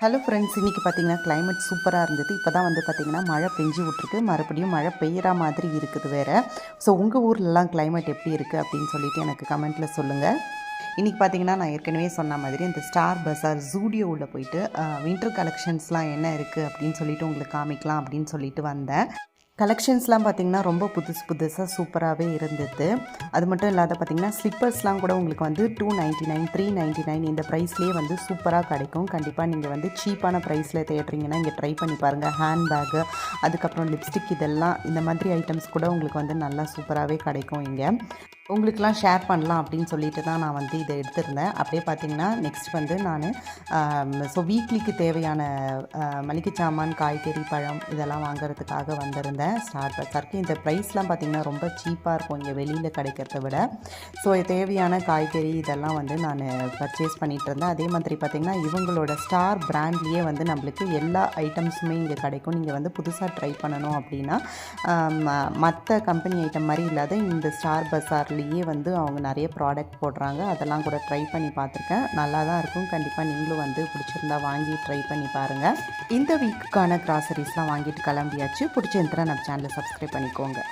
Hello friends, இன்றைக்கி பார்த்தீங்கன்னா climate சூப்பராக இருந்தது. இப்போ தான் வந்து பார்த்திங்கன்னா மழை பெஞ்சு விட்ருக்கு. மறுபடியும் மழை பெய்கிற மாதிரி இருக்குது வேறு. ஸோ உங்கள் ஊர்லலாம் கிளைமேட் எப்படி இருக்குது அப்படின்னு சொல்லிட்டு எனக்கு கமெண்ட்டில் சொல்லுங்கள். இன்றைக்கி பார்த்தீங்கன்னா நான் ஏற்கனவே சொன்ன மாதிரி இந்த ஸ்டார் பஸார் ஜூடியோவில் போயிட்டு வின்டர் கலெக்ஷன்ஸ்லாம் என்ன இருக்குது அப்படின்னு சொல்லிட்டு உங்களுக்கு காமிக்கலாம் அப்படின்னு சொல்லிட்டு வந்தேன். கலெக்ஷன்ஸ்லாம் பார்த்திங்கன்னா ரொம்ப புதுசாக சூப்பராகவே இருந்தது. அது மட்டும் இல்லாத பார்த்திங்கன்னா ஸ்லிப்பர்ஸ்லாம் கூட உங்களுக்கு வந்து 299 399 இந்த ப்ரைஸ்லேயே வந்து சூப்பராக கிடைக்கும். கண்டிப்பாக நீங்கள் வந்து சீப்பான ப்ரைஸில் தேடுறீங்கன்னா இங்கே ட்ரை பண்ணி பாருங்கள். ஹேண்ட் பேக்கு, அதுக்கப்புறம் லிப்ஸ்டிக், இதெல்லாம் இந்த மாதிரி ஐட்டம்ஸ் கூட உங்களுக்கு வந்து நல்லா சூப்பராகவே கிடைக்கும். இங்கே உங்களுக்கெலாம் ஷேர் பண்ணலாம் அப்படின்னு சொல்லிட்டு தான் நான் வந்து இதை எடுத்திருந்தேன். அப்படியே பார்த்திங்கன்னா நெக்ஸ்ட் வந்து நான் வீக்லிக்கு தேவையான மளிகை சாமான், காய்கறி, பழம் இதெல்லாம் வாங்குறதுக்காக வந்திருந்தேன் ஸ்டார் பஸாருக்கு. இந்த ப்ரைஸ்லாம் பார்த்திங்கன்னா ரொம்ப சீப்பாக இருக்கும் இங்கே வெளியில் கிடைக்கிறத விட. தேவையான காய்கறி இதெல்லாம் வந்து நான் பர்ச்சேஸ் பண்ணிகிட்டு இருந்தேன். அதே மாதிரி பார்த்திங்கன்னா இவங்களோட ஸ்டார் பிராண்ட்லேயே வந்து நம்மளுக்கு எல்லா ஐட்டம்ஸுமே இங்கே கிடைக்கும். நீங்கள் வந்து புதுசாக ட்ரை பண்ணணும் அப்படின்னா மற்ற கம்பெனி ஐட்டம் மாதிரி இல்லாத இந்த ஸ்டார் பஸார் வந்து அவங்க நிறைய ப்ராடக்ட் போடுறாங்க. அதெல்லாம் கூட ட்ரை பண்ணி பார்த்துருக்கேன். நல்லா தான் இருக்கும். கண்டிப்பாக நீங்களும் வந்து பிடிச்சிருந்தா வாங்கி ட்ரை பண்ணி பாருங்கள். இந்த வீக்குக்கான கிராசரிஸ்லாம் வாங்கிட்டு கிளம்பியாச்சு. பிடிச்சிருந்தா நம்ம சேனலை சப்ஸ்கிரைப் பண்ணிக்கோங்க.